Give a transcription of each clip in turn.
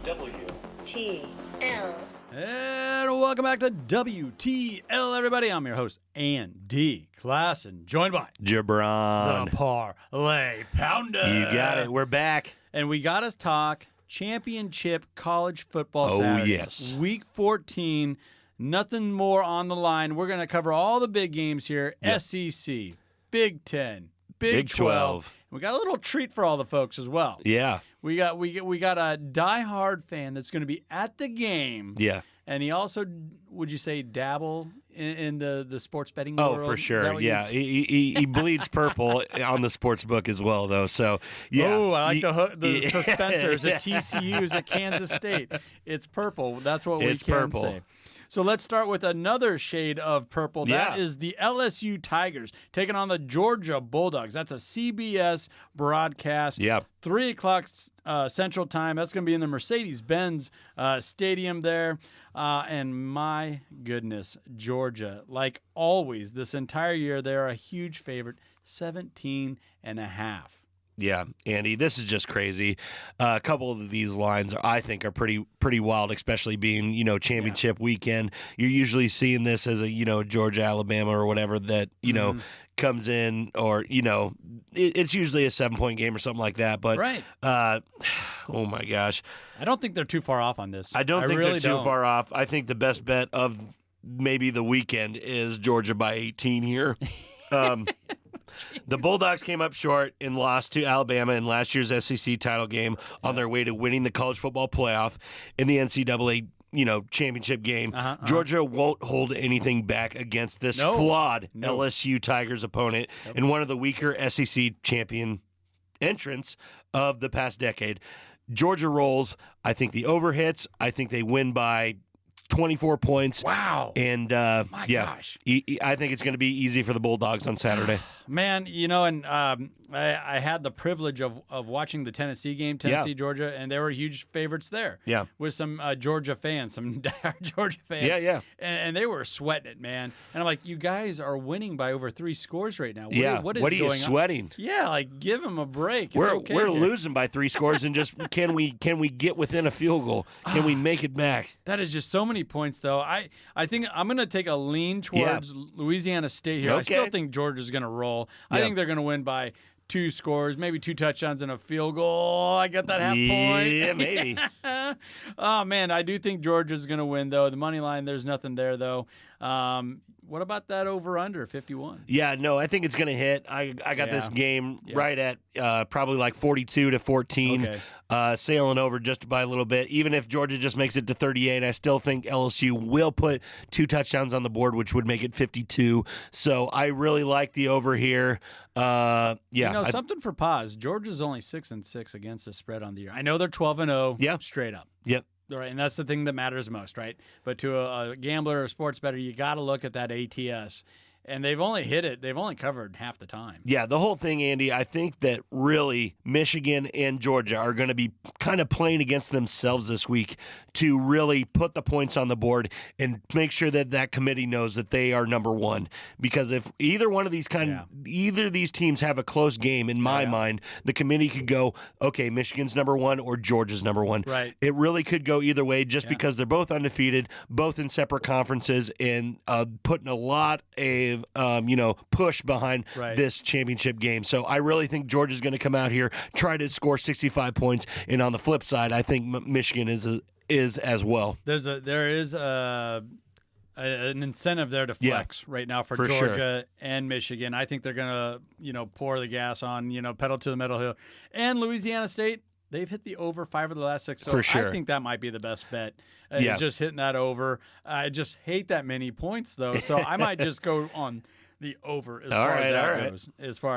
WTL. And welcome back to WTL, everybody. I'm your host, Andy Klassen, joined by Gibran. the Parlay Pounder. You got it. We're back. And we got to talk championship college football Saturday. Yes. Week 14, nothing more on the line. We're going to cover all the big games here. Yep. SEC, Big 10, Big Big 12. And we got a little treat for all the folks as well. Yeah. We got a diehard fan that's going to be at the game. Yeah. And he also, would you say, dabble in the sports betting world? Oh, for Is that sure. what you'd Yeah. say? He bleeds purple on the sports book as well, though. So, yeah. Oh, I like the suspensors at TCU's at Kansas State. It's purple. That's what we It's can purple. say. So let's start with another shade of purple. That Yeah. is the LSU Tigers taking on the Georgia Bulldogs. That's a CBS broadcast. Yep. 3 o'clock Central Time. That's going to be in the Mercedes-Benz Stadium there. And my goodness, Georgia, like always, this entire year, they're a huge favorite, 17.5. Yeah, Andy, this is just crazy. A couple of these lines I think are pretty wild, especially being, championship weekend. You're usually seeing this as a, Georgia, Alabama or whatever that, comes in, or, it's usually a 7-point game or something like that. But, Right. Oh my gosh. I don't think they're too far off on this. I don't think really they're too don't. far off. I think the best bet of maybe the weekend is Georgia by 18 here. The Bulldogs came up short and lost to Alabama in last year's SEC title game on their way to winning the college football playoff in the NCAA, championship game. Georgia won't hold anything back against this flawed LSU Tigers opponent and one of the weaker SEC champion entrants of the past decade. Georgia rolls. I think the over hits. I think they win by 24 points. Wow. And, My gosh. I think it's going to be easy for the Bulldogs on Saturday. Man, I had the privilege of watching the Tennessee game, Tennessee-Georgia, and they were huge favorites there. Yeah. With some Georgia fans, some diehard Georgia fans. Yeah. And they were sweating it, man. And I'm like, you guys are winning by over 3 scores right now. What is What are you going sweating? on? Yeah, like, give them a break. It's We're okay we're here. losing by 3 scores, and just can we get within a field goal? Can we make it back? That is just so many points, though. I think I'm going to take a lean towards Louisiana State here. I Okay. still think Georgia's going to roll. I Yeah. think they're going to win by 2 scores, maybe 2 touchdowns and a field goal. I get that half point. Yeah, maybe. Oh, man, I do think Georgia's going to win, though. The money line, there's nothing there, though. What about that over-under, 51? Yeah, no, I think it's going to hit. I got this game right at probably like 42-14, Okay. sailing over just by a little bit. Even if Georgia just makes it to 38, I still think LSU will put 2 touchdowns on the board, which would make it 52. So I really like the over here. Something for pause. Georgia's only 6-6 against the spread on the year. I know they're 12-0 Yeah. straight up. Yep. Right, and that's the thing that matters most, right? But to a gambler or a sports bettor, you got to look at that ATS. And they've only hit it. They've only covered half the time. Yeah, the whole thing, Andy, I think that really Michigan and Georgia are going to be kind of playing against themselves this week to really put the points on the board and make sure that that committee knows that they are number one. Because if either one of these either of these teams have a close game, in my mind, the committee could go, okay, Michigan's number one or Georgia's number one. Right. It really could go either way just because they're both undefeated, both in separate conferences, and putting a lot of push behind this championship game. So I really think Georgia's going to come out here, try to score 65 points, and on the flip side, I think Michigan is as well. There is an incentive there to flex right now for Georgia and Michigan. I think they're going to pour the gas on, pedal to the metal hill. And Louisiana State, they've hit the over 5 of the last 6. So For sure. I think that might be the best bet. Is just hitting that over. I just hate that many points, though. So I might just go on the over as far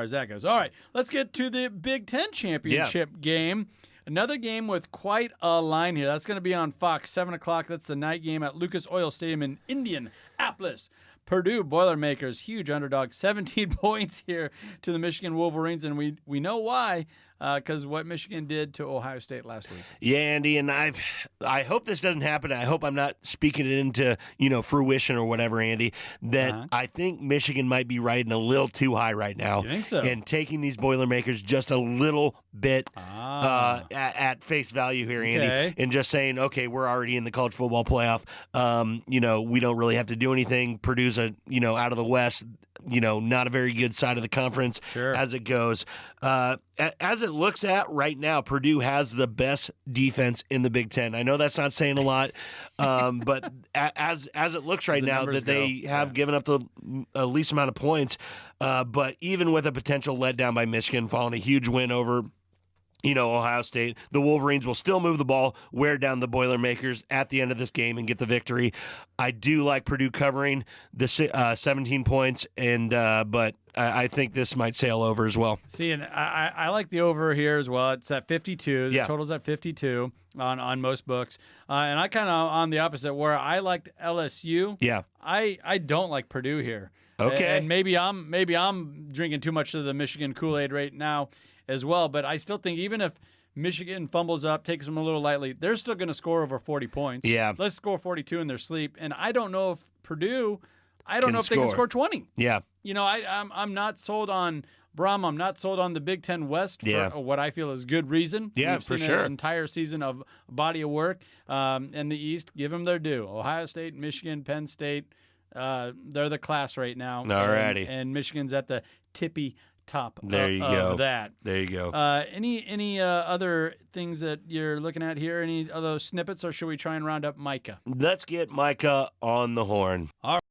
as that goes. All right, let's get to the Big Ten championship game. Another game with quite a line here. That's going to be on Fox, 7 o'clock. That's the night game at Lucas Oil Stadium in Indianapolis. Purdue Boilermakers, huge underdog, 17 points here to the Michigan Wolverines, and we know why. because what Michigan did to Ohio State last week. Yeah, Andy, and I hope this doesn't happen. I hope I'm not speaking it into fruition or whatever, Andy. That I think Michigan might be riding a little too high right now. You think so? And taking these Boilermakers just a little bit at face value here, Andy, and just saying, okay, we're already in the college football playoff. We don't really have to do anything. Purdue's out of the West. Not a very good side of the conference as it goes. As it looks at right now, Purdue has the best defense in the Big Ten. I know that's not saying a lot, but as it looks right now, that they have given up the least amount of points. But even with a potential letdown by Michigan, following a huge win over Ohio State, the Wolverines will still move the ball, wear down the Boilermakers at the end of this game, and get the victory. I do like Purdue covering the 17 points, but I think this might sail over as well. See, and I like the over here as well. It's at 52. The total's at 52 on most books. And I kind of on the opposite, where I liked LSU. Yeah. I don't like Purdue here. Okay. And maybe I'm drinking too much of the Michigan Kool-Aid right now as well, but I still think even if Michigan fumbles up, takes them a little lightly, they're still going to score over 40 points. Yeah. Let's score 42 in their sleep. And I don't know if Purdue, they can score 20. Yeah. I'm not sold on Brum. I'm not sold on the Big Ten West for what I feel is good reason. Yeah, We've for seen sure. An entire season of body of work. In the East, give them their due. Ohio State, Michigan, Penn State, they're the class right now. Alrighty. And Michigan's at the tippy top of that. There you go. Any other things that you're looking at here? Any of those snippets, or should we try and round up Micah? Let's get Micah on the horn. All right.